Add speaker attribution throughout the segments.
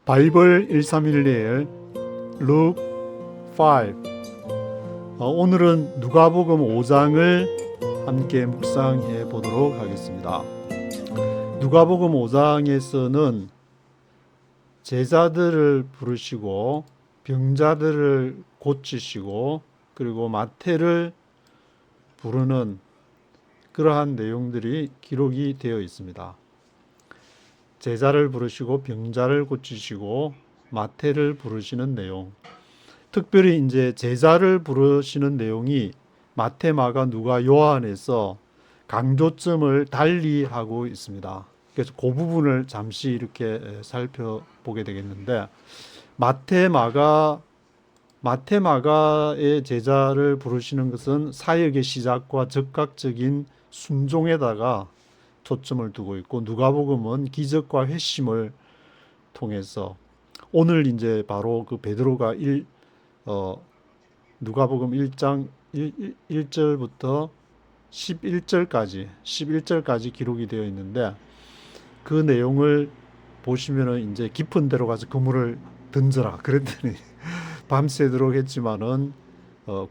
Speaker 1: 바이블 1311 Luke 5. 오늘은 누가복음 5장을 함께 묵상해 보도록 하겠습니다. 누가복음 5장에서는 제자들을 부르시고 병자들을 고치시고 그리고 마태를 부르는 그러한 내용들이 기록이 되어 있습니다. 제자를 부르시고 병자를 고치시고 마태를 부르시는 내용. 특별히 이제 제자를 부르시는 내용이 마태, 마가, 누가, 요한에서 강조점을 달리 하고 있습니다. 그래서 그 부분을 잠시 이렇게 살펴보게 되겠는데, 마태, 마가의 제자를 부르시는 것은 사역의 시작과 즉각적인 순종에다가 초점을 두고 있고, 누가복음은 기적과 회심을 통해서 오늘 이제 바로 그 베드로가 누가복음 1장 1절부터 11절까지 기록이 되어 있는데, 그 내용을 보시면은 이제 깊은 데로 가서 그물을 던져라 그랬더니 밤새도록 했지만은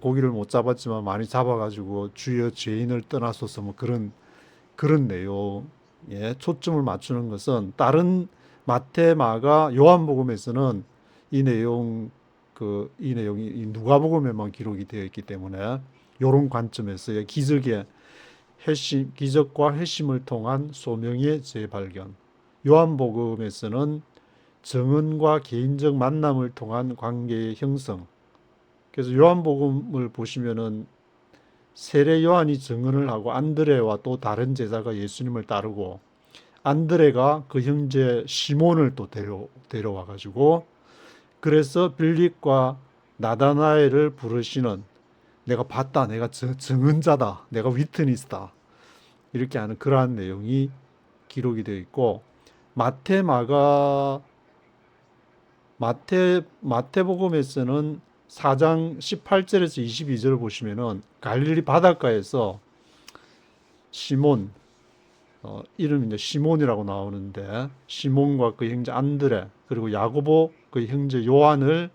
Speaker 1: 고기를 못 잡았지만 많이 잡아가지고 주여 죄인을 떠나소서 뭐 그런 내용에 초점을 맞추는 것은, 다른 마태, 마가, 요한복음에서는 이 내용이 누가복음에만 기록이 되어 있기 때문에 이런 관점에서의 기적과 회심을 통한 소명의 재발견, 요한복음에서는 정은과 개인적 만남을 통한 관계의 형성. 그래서 요한복음을 보시면은 세례 요한이 증언을 하고 안드레와 또 다른 제자가 예수님을 따르고, 안드레가 그 형제 시몬을 또 데려와 가지고, 그래서 빌립과 나다나엘을 부르시는, 내가 봤다, 내가 증언자다, 내가 위트니스다, 이렇게 하는 그러한 내용이 기록이 되어 있고, 마태복음에서는 4장 18절에서 22절을 보시면은 갈릴리 바닷가에서 시몬, 이름이 이제 시몬이라고 나오는데, 시몬과 그 형제 안드레, 그리고 야고보 그 형제 요한을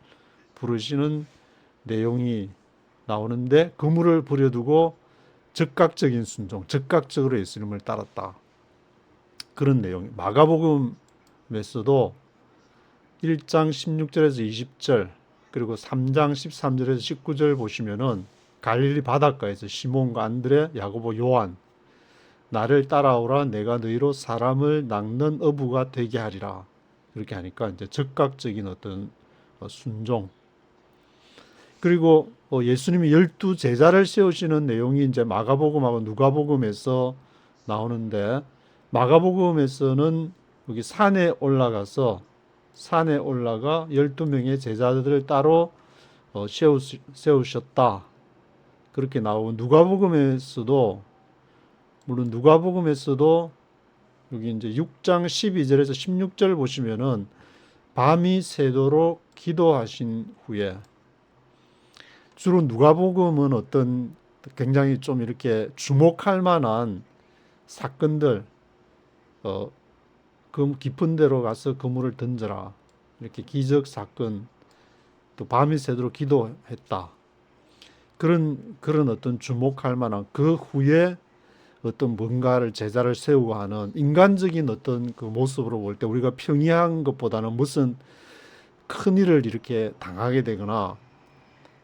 Speaker 1: 부르시는 내용이 나오는데, 그물을 부려두고 즉각적인 순종, 즉각적으로 예수님을 따랐다, 그런 내용. 마가복음에서도 1장 16절에서 20절, 그리고 3장 13절에서 19절 보시면은 갈릴리 바닷가에서 시몬과 안드레, 야고보, 요한, 나를 따라오라, 내가 너희로 사람을 낚는 어부가 되게 하리라, 이렇게 하니까 이제 즉각적인 어떤 순종. 그리고 예수님이 12 제자를 세우시는 내용이 이제 마가복음하고 누가복음에서 나오는데, 마가복음에서는 여기 산에 올라가 12명의 제자들을 따로 세우셨다, 그렇게 나오고, 누가복음에서도 여기 이제 6장 12절에서 16절 보시면은 밤이 새도록 기도하신 후에, 주로 누가복음은 어떤 굉장히 좀 이렇게 주목할 만한 사건들, 그 깊은 데로 가서 그물을 던져라, 이렇게 기적 사건, 또 밤이 새도록 기도했다, 그런 어떤 주목할 만한, 그 후에 어떤 뭔가를 제자를 세우고 하는 인간적인 어떤 그 모습으로 볼 때 우리가 평이한 것보다는 무슨 큰 일을 이렇게 당하게 되거나,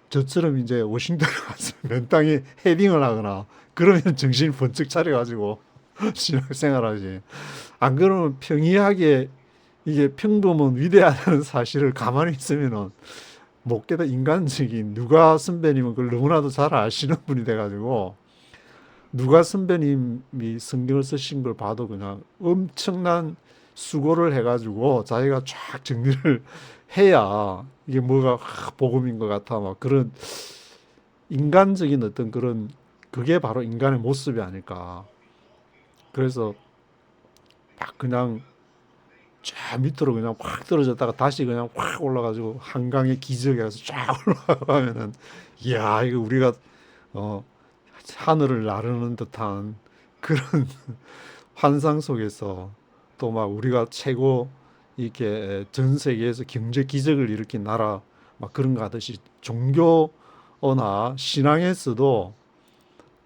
Speaker 1: 저처럼 이제 워싱턴에 가서 맨땅에 헤딩을 하거나 그러면 정신이 번쩍 차려가지고 신앙생활하지. 안 그러면 평이하게, 이게 평범은 위대하다는 사실을 가만히 있으면은 못 깨다, 인간적인, 누가 선배님은 그걸 너무나도 잘 아시는 분이 돼가지고, 누가 선배님이 성경을 쓰신 걸 봐도 그냥 엄청난 수고를 해가지고 자기가 쫙 정리를 해야 이게 뭐가 복음인 것 같아, 막 그런 인간적인 어떤 그런, 그게 바로 인간의 모습이 아닐까. 그래서 막 그냥 쫙 밑으로 그냥 확 떨어졌다가 다시 그냥 확 올라가지고 한강의 기적에 가서 쫙 올라가면은, 이야, 이거 우리가 하늘을 나르는 듯한 그런 환상 속에서 또 막 우리가 최고 이렇게 전 세계에서 경제 기적을 일으킨 나라 막 그런 거 하듯이 종교나 신앙에서도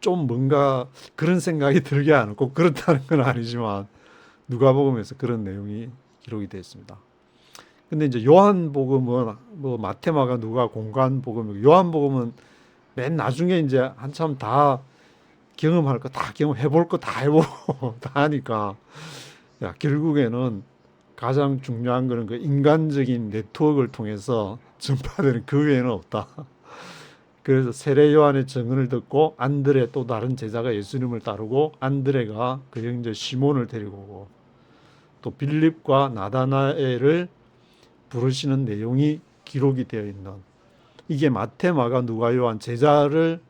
Speaker 1: 좀 뭔가 그런 생각이 들게 하는, 꼭 그렇다는 건 아니지만 누가복음에서 그런 내용이 기록이 되어 있습니다. 근데 이제 요한복음은 뭐 마테마가 누가 공간 복음이고, 요한복음은 맨 나중에 이제 한참 다 경험할 거 다 경험해 볼 거 다 해보고 다 하니까, 야, 결국에는 가장 중요한 거는 그 인간적인 네트워크를 통해서 전파되는 그 외에는 없다. 그래서 세례 요한의 증언을 듣고 안드레 또 다른 제자가 예수님을 따르고, 안드레가 그 형제 시몬을 데리고 오고, 또 빌립과 나다나엘을 부르시는 내용이 기록이 되어 있는, 이게 마태, 마가, 누가, 요한 제자를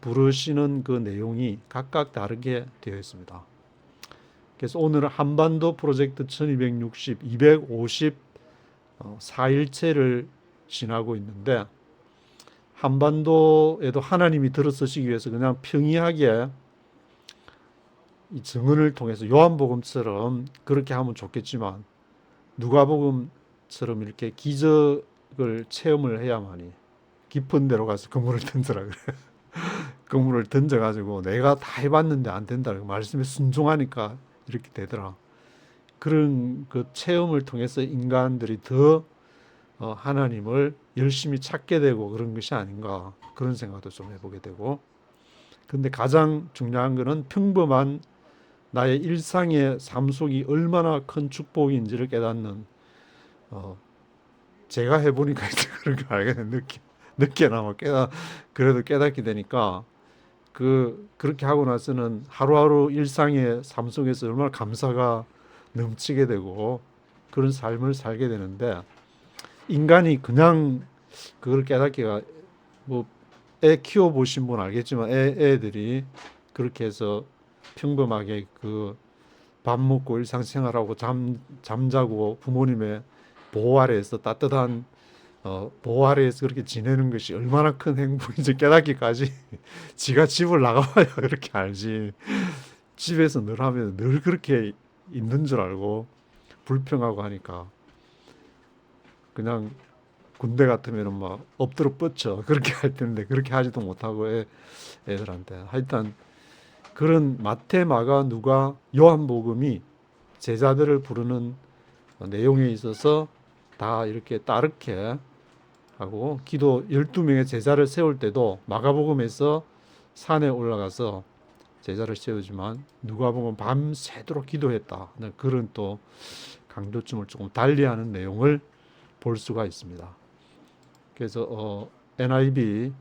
Speaker 1: 부르시는 그 내용이 각각 다르게 되어 있습니다. 그래서 오늘은 한반도 프로젝트 1260, 250 4일째를 지나고 있는데, 한반도에도 하나님이 들어서시기 위해서 그냥 평이하게 이 증언을 통해서 요한복음처럼 그렇게 하면 좋겠지만, 누가복음처럼 이렇게 기적을 체험을 해야만이, 깊은 데로 가서 그물을 던져라 그래. 그물을 던져가지고 내가 다 해봤는데 안 된다. 말씀에 순종하니까 이렇게 되더라. 그런 그 체험을 통해서 인간들이 더 하나님을 열심히 찾게 되고 그런 것이 아닌가, 그런 생각도 좀 해보게 되고. 근데 가장 중요한 거는 평범한 나의 일상의 삶 속이 얼마나 큰 축복인지를 깨닫는, 제가 해보니까 이제 그런 걸 알게 된, 늦게나마 그래도 깨닫게 되니까, 그렇게 하고 나서는 하루하루 일상의 삶 속에서 얼마나 감사가 넘치게 되고 그런 삶을 살게 되는데, 인간이 그냥 그걸 깨닫기가, 뭐 애 키워보신 분 알겠지만 애들이 그렇게 해서 평범하게 그 밥 먹고 일상생활하고 잠자고 부모님의 보호 아래에서 따뜻한 보호 아래에서 그렇게 지내는 것이 얼마나 큰 행복인지 깨닫기까지 지가 집을 나가봐야 그렇게 알지. 집에서 늘 하면 늘 그렇게 있는 줄 알고 불평하고 하니까, 그냥 군대 같으면 막 엎드려 뻗쳐 그렇게 할 텐데 그렇게 하지도 못하고 애들한테. 하여튼 그런 마태, 마가, 누가, 요한복음이 제자들을 부르는 내용에 있어서 다 이렇게 따르게 하고, 기도 12명의 제자를 세울 때도 마가복음에서 산에 올라가서 제자를 세우지만 누가복음 밤새도록 기도했다. 그런 또 강조점을 조금 달리하는 내용을 볼 수가 있습니다. 그래서 NIV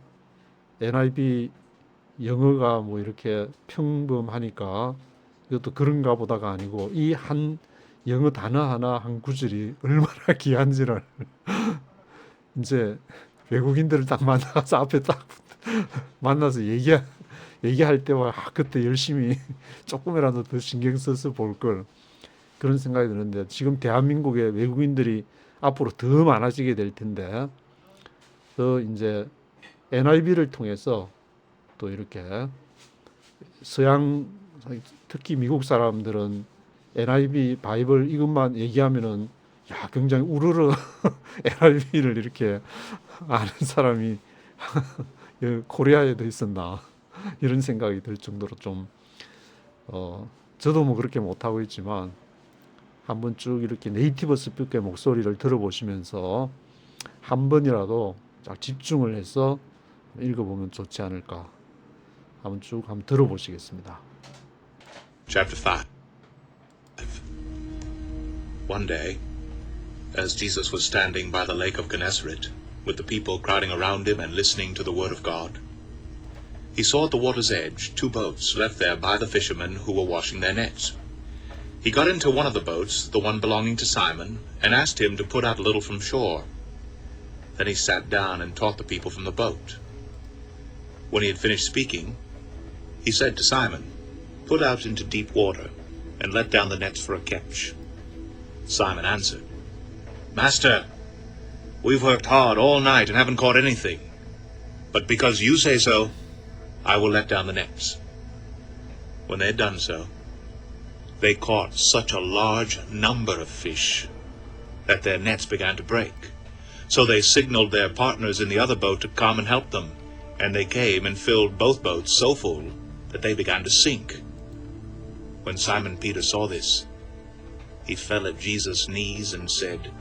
Speaker 1: 영어가 뭐 이렇게 평범하니까 이것도 그런가 보다가 아니고, 이 한 영어 단어 하나 한 구절이 얼마나 귀한지를 이제 외국인들을 딱 만나서 앞에 딱 만나서 얘기할 때와 그때 열심히 조금이라도 더 신경 써서 볼 걸, 그런 생각이 드는데, 지금 대한민국에 외국인들이 앞으로 더 많아지게 될 텐데, 더 이제 NIV를 통해서 또 이렇게 서양, 특히 미국 사람들은 NIV 바이블 이것만 얘기하면은, 야, 굉장히 우르르 NIV를 이렇게 아는 사람이 코리아에도 있었나, 이런 생각이 들 정도로 좀 저도 뭐 그렇게 못하고 있지만 한번 쭉 이렇게 네이티브 스피커의 목소리를 들어보시면서 한 번이라도 딱 집중을 해서 읽어보면 좋지 않을까, 한번 들어보시겠습니다.
Speaker 2: Chapter 5. One day, as Jesus was standing by the lake of Gennesaret, with the people crowding around him and listening to the word of God, he saw at the water's edge 2 boats left there by the fishermen who were washing their nets. He got into one of the boats, the one belonging to Simon, and asked him to put out a little from shore. Then he sat down and taught the people from the boat. When he had finished speaking, he said to Simon, "Put out into deep water, and let down the nets for a catch." Simon answered, "Master, we've worked hard all night and haven't caught anything. But because you say so, I will let down the nets." When they had done so, they caught such a large number of fish that their nets began to break. So they signaled their partners in the other boat to come and help them, and they came and filled both boats so full that they began to sink. When Simon Peter saw this, he fell at Jesus' knees and said,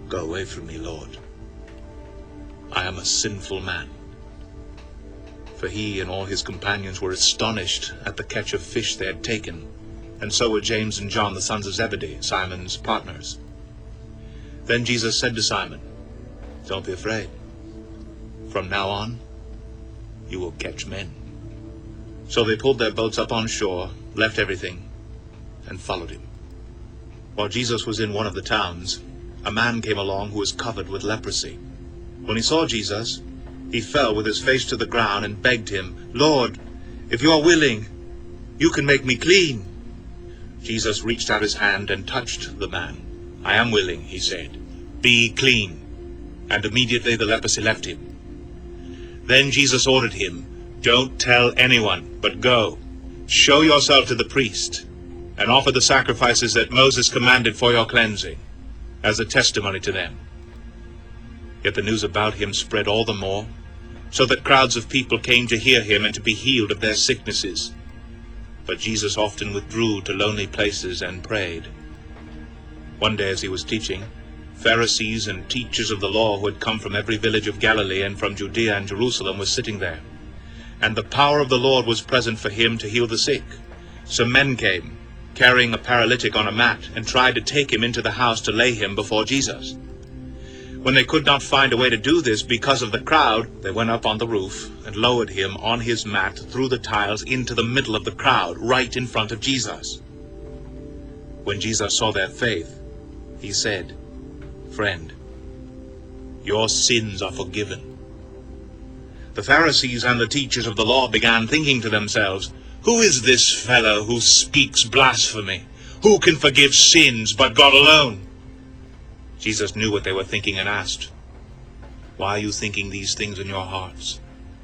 Speaker 2: "Go away from me, Lord. I am a sinful man." For he and all his companions were astonished at the catch of fish they had taken, and so were James and John, the sons of Zebedee, Simon's partners. Then Jesus said to Simon, "Don't be afraid. From now on, you will catch men." So they pulled their boats up on shore, left everything, and followed him. While Jesus was in one of the towns, a man came along who was covered with leprosy. When he saw Jesus, he fell with his face to the ground and begged him, "Lord, if you are willing, you can make me clean." Jesus reached out his hand and touched the man. "I am willing," he said. "Be clean." And immediately the leprosy left him. Then Jesus ordered him, "Don't tell anyone, but go, show yourself to the priest, and offer the sacrifices that Moses commanded for your cleansing, as a testimony to them." Yet the news about him spread all the more, so that crowds of people came to hear him and to be healed of their sicknesses. But Jesus often withdrew to lonely places and prayed. One day as he was teaching, Pharisees and teachers of the law who had come from every village of Galilee and from Judea and Jerusalem were sitting there. And the power of the Lord was present for him to heal the sick. Some men came, carrying a paralytic on a mat, and tried to take him into the house to lay him before Jesus. When they could not find a way to do this because of the crowd, they went up on the roof and lowered him on his mat through the tiles into the middle of the crowd, right in front of Jesus. When Jesus saw their faith, he said, "Friend, your sins are forgiven." The Pharisees and the teachers of the law began thinking to themselves, "Who is this fellow who speaks blasphemy? Who can forgive sins but God alone?" Jesus knew what they were thinking and asked, "Why are you thinking these things in your hearts?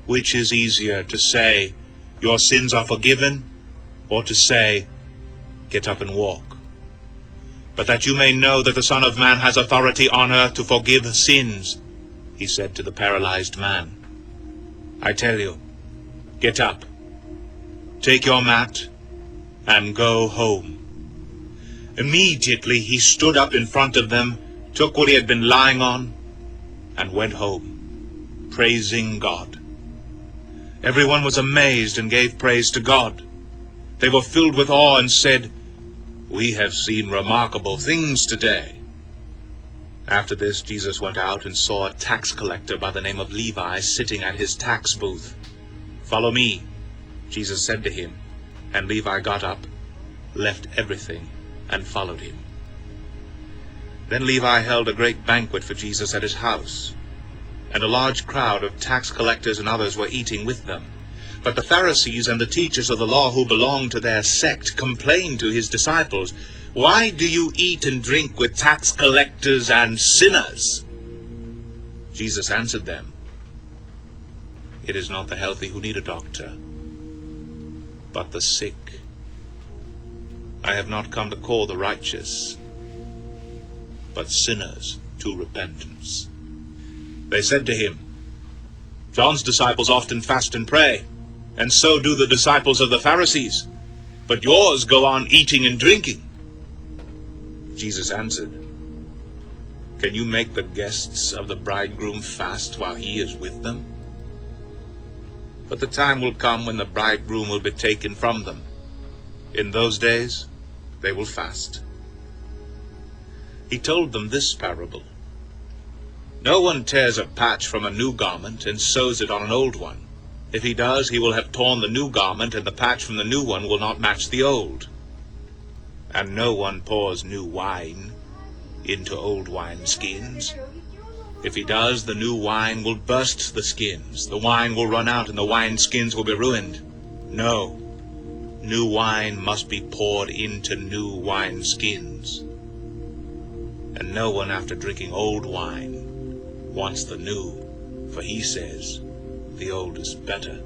Speaker 2: Which is easier, to say, 'Your sins are forgiven,' or to say, 'Get up and walk'? But that you may know that the Son of Man has authority on earth to forgive sins," he said to the paralyzed man, "I tell you, get up, take your mat, and go home." Immediately he stood up in front of them, took what he had been lying on, and went home, praising God. Everyone was amazed and gave praise to God. They were filled with awe and said, "We have seen remarkable things today." After this, Jesus went out and saw a tax collector by the name of Levi sitting at his tax booth. "Follow me," Jesus said to him, and Levi got up, left everything, and followed him. Then Levi held a great banquet for Jesus at his house, and a large crowd of tax collectors and others were eating with them. But the Pharisees and the teachers of the law who belonged to their sect complained to his disciples, "Why do you eat and drink with tax collectors and sinners?" Jesus answered them, "It is not the healthy who need a doctor, but the sick. I have not come to call the righteous, but sinners to repentance." They said to him, "John's disciples often fast and pray, and so do the disciples of the Pharisees, but yours go on eating and drinking." Jesus answered, "Can you make the guests of the bridegroom fast while he is with them? But the time will come when the bridegroom will be taken from them. In those days they will fast." He told them this parable. "No one tears a patch from a new garment and sews it on an old one. If he does, he will have torn the new garment, and the patch from the new one will not match the old. And no one pours new wine into old wineskins. If he does, the new wine will burst the skins, the wine will run out, and the wineskins will be ruined. No, new wine must be poured into new wineskins. And no one, after drinking old wine, wants the new, for he says, the old is better."